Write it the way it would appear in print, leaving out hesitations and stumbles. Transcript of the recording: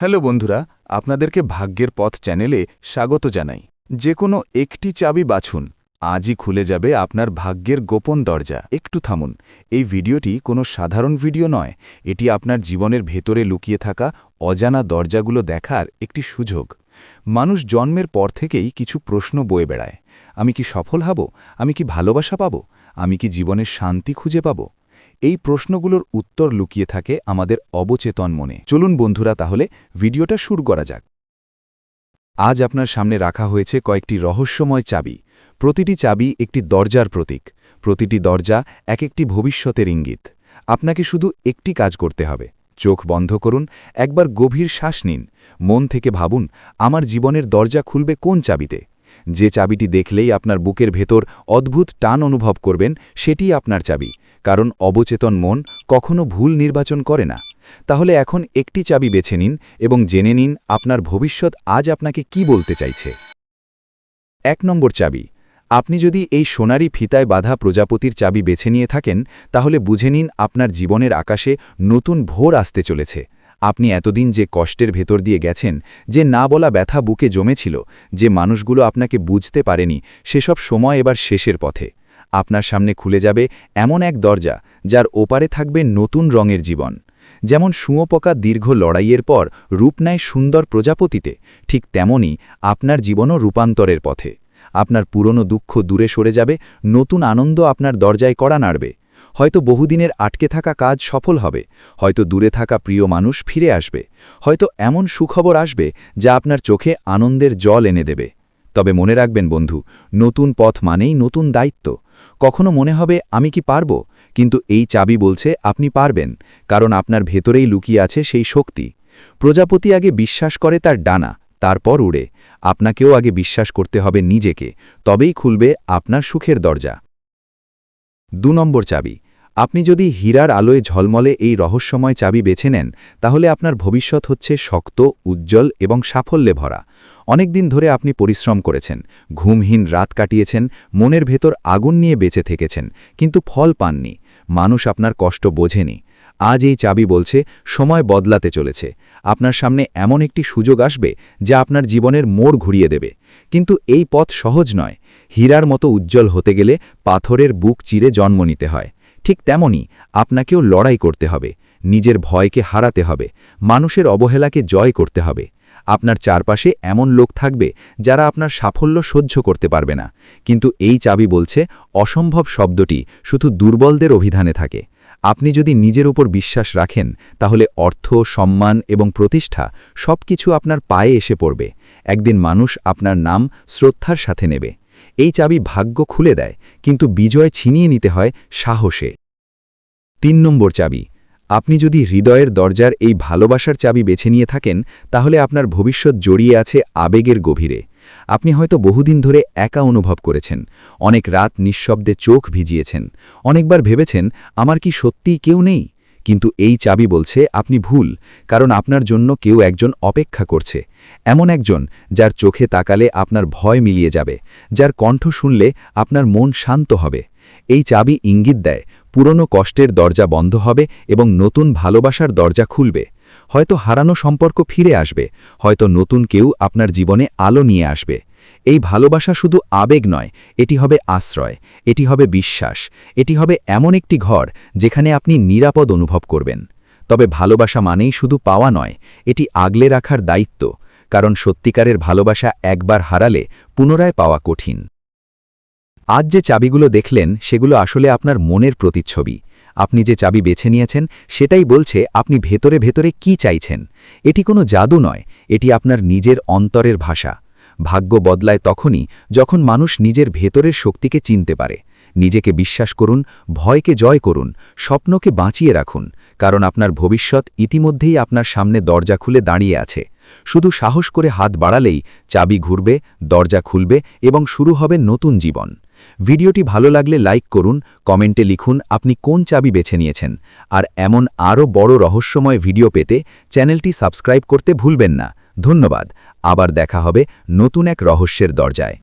Hello বন্ধুরা, আপনাদেরকে ভাগ্যের পথ চ্যানেলে স্বাগত জানাই। যে কোনো একটি চাবি বাছুন, আজই খুলে যাবে আপনার ভাগ্যের গোপন দরজা। একটু থামুন, এই ভিডিওটি কোনো সাধারণ ভিডিও নয়, এটি আপনার জীবনের ভেতরে লুকিয়ে থাকা অজানা দরজাগুলো দেখার একটি সুযোগ। মানুষ জন্মের পর থেকেই কিছু প্রশ্ন বয়ে বেড়ায়। আমি কি সফল হব? আমি কি ভালোবাসা পাব? আমি কি জীবনের শান্তি খুঁজে পাব? এই প্রশ্নগুলোর উত্তর লুকিয়ে থাকে আমাদের অবচেতন মনে। চলুন বন্ধুরা, তাহলে ভিডিওটা শুরু করা যাক। আজ আপনার সামনে রাখা হয়েছে কয়েকটি রহস্যময় চাবি। প্রতিটি চাবি একটি দরজার প্রতীক, প্রতিটি দরজা এক একটি ভবিষ্যতের ইঙ্গিত। আপনাকে শুধু একটি কাজ করতে হবে, চোখ বন্ধ করুন, একবার গভীর শ্বাস নিন, মন থেকে ভাবুন আমার জীবনের দরজা খুলবে কোন চাবিতে। যে চাবিটি দেখলেই আপনার বুকের ভেতর অদ্ভুত টান অনুভব করবেন, সেটিই আপনার চাবি, কারণ অবচেতন মন কখনো ভুল নির্বাচন করে না। তাহলে এখন একটি চাবি বেছে নিন এবং জেনে নিন আপনার ভবিষ্যৎ আজ আপনাকে কি বলতে চাইছে। ১ নম্বর চাবি। আপনি যদি এই সোনারি ফিতায় বাঁধা প্রজাপতির চাবি বেছে নিয়ে থাকেন, তাহলে বুঝে নিন আপনার জীবনের আকাশে নতুন ভোর আসতে চলেছে। আপনি এতদিন যে কষ্টের ভেতর দিয়ে গেছেন, যে না বলা ব্যথা বুকে জমেছিল, যে মানুষগুলো আপনাকে বুঝতে পারেনি, সেসব সময় এবার শেষের পথে। আপনার সামনে খুলে যাবে এমন এক দরজা, যার ওপারে থাকবে নতুন রঙের জীবন। যেমন শুঁয়োপোকা দীর্ঘ লড়াইয়ের পর রূপ নেয় সুন্দর প্রজাপতিতে, ঠিক তেমনই আপনার জীবনও রূপান্তরের পথে। আপনার পুরনো দুঃখ দূরে সরে যাবে, নতুন আনন্দ আপনার দরজায় কড়া নাড়বে। হয়তো বহুদিনের আটকে থাকা কাজ সফল হবে, হয়তো দূরে থাকা প্রিয় মানুষ ফিরে আসবে, হয়তো এমন সুখবর আসবে যা আপনার চোখে আনন্দের জল এনে দেবে। তবে মনে রাখবেন বন্ধু, নতুন পথ মানেই নতুন দায়িত্ব। কখনো মনে হবে আমি কি পারব, কিন্তু এই চাবি বলছে আপনি পারবেন, কারণ আপনার ভেতরেই লুকিয়ে আছে সেই শক্তি। প্রজাপতি আগে বিশ্বাস করে তার ডানা, তারপর উড়ে। আপনাকেও আগে বিশ্বাস করতে হবে নিজেকে, তবেই খুলবে আপনার সুখের দরজা। ২ নম্বর চাবি। আপনি যদি হীরার আলোয় ঝলমলে এই রহস্যময় চাবি বেছে নেন, তাহলে আপনার ভবিষ্যৎ হচ্ছে শক্ত, উজ্জ্বল এবং সাফল্যে ভরা। অনেক দিন ধরে আপনি পরিশ্রম করেছেন, ঘুমহীন রাত কাটিয়েছেন, মনের ভেতর আগুন নিয়ে বেঁচে থেকেছেন, কিন্তু ফল পাননি। মানুষ আপনার কষ্ট বোঝেনি। আজ এই চাবি বলছে সময় বদলাতে চলেছে। আপনার সামনে এমন একটি সুযোগ আসবে যা আপনার জীবনের মোড় ঘুরিয়ে দেবে। কিন্তু এই পথ সহজ নয়। হীরার মতো উজ্জ্বল হতে গেলে পাথরের বুক চিরে জন্ম নিতে হয়। ঠিক তেমনি আপনাকেও লড়াই করতে হবে, নিজের ভয়কে হারাতে হবে, মানুষের অবহেলাকে জয় করতে হবে। আপনার চারপাশে এমন লোক থাকবে যারা আপনার সাফল্য সহ্য করতে পারবে না, কিন্তু এই চাবি বলছে অসম্ভব শব্দটি শুধু দুর্বলদের অভিধানে থাকে। আপনি যদি নিজের উপর বিশ্বাস রাখেন, তাহলে অর্থ, সম্মান এবং প্রতিষ্ঠা সবকিছু আপনার পায়ে এসে পড়বে। একদিন মানুষ আপনার নাম শ্রদ্ধার সাথে নেবে। এই চাবি ভাগ্য খুলে দেয়, কিন্তু বিজয় ছিনিয়ে নিতে হয় সাহসে। ৩ নম্বর চাবি। আপনি যদি হৃদয়ের দরজার এই ভালোবাসার চাবি বেছে নিয়ে থাকেন, তাহলে আপনার ভবিষ্যৎ জড়িয়ে আছে আবেগের গভীরে। আপনি হয়তো বহুদিন ধরে একা অনুভব করেছেন, অনেক রাত নিঃশব্দে চোখ ভিজিয়েছেন, অনেকবার ভেবেছেন আমার কি সত্যিই কেউ নেই। কিন্তু এই চাবি বলছে আপনি ভুল, কারণ আপনার জন্য কেউ একজন অপেক্ষা করছে। এমন একজন যার চোখে তাকালে আপনার ভয় মিলিয়ে যাবে, যার কণ্ঠ শুনলে আপনার মন শান্ত হবে। এই চাবি ইঙ্গিত দেয় পুরনো কষ্টের দরজা বন্ধ হবে এবং নতুন ভালোবাসার দরজা খুলবে। হয়তো হারানো সম্পর্ক ফিরে আসবে, হয়তো নতুন কেউ আপনার জীবনে আলো নিয়ে আসবে। এই ভালোবাসা শুধু আবেগ নয়, এটি হবে আশ্রয়, এটি হবে বিশ্বাস, এটি হবে এমন একটি ঘর যেখানে আপনি নিরাপদ অনুভব করবেন। তবে ভালোবাসা মানেই শুধু পাওয়া নয়, এটি আগলে রাখার দায়িত্ব, কারণ সত্যিকারের ভালোবাসা একবার হারালে পুনরায় পাওয়া কঠিন। আজ যে চাবিগুলো দেখলেন, সেগুলো আসলে আপনার মনের প্রতিচ্ছবি। আপনি যে চাবি বেছে নিয়েছেন, সেটাই বলছে আপনি ভেতরে ভেতরে কি চাইছেন। এটি কোনো জাদু নয়, এটি আপনার নিজের অন্তরের ভাষা। ভাগ্য বদলায় তখনই যখন মানুষ নিজের ভেতরের শক্তিকে চিনতে পারে। নিজেকে বিশ্বাস করুন, ভয়কে জয় করুন, স্বপ্নকে বাঁচিয়ে রাখুন, কারণ আপনার ভবিষ্যৎ ইতিমধ্যেই আপনার সামনে দরজা খুলে দাঁড়িয়ে আছে। শুধু সাহস করে হাত বাড়ালেই চাবি ঘুরবে, দরজা খুলবে এবং শুরু হবে নতুন জীবন। ভিডিওটি ভালো লাগলে লাইক করুন, কমেন্টে লিখুন আপনি কোন চাবি বেছে নিয়েছেন। আর এমন আরও বড় রহস্যময় ভিডিও পেতে চ্যানেলটি সাবস্ক্রাইব করতে ভুলবেন না। ধন্যবাদ। আবার দেখা হবে নতুন এক রহস্যের দরজায়।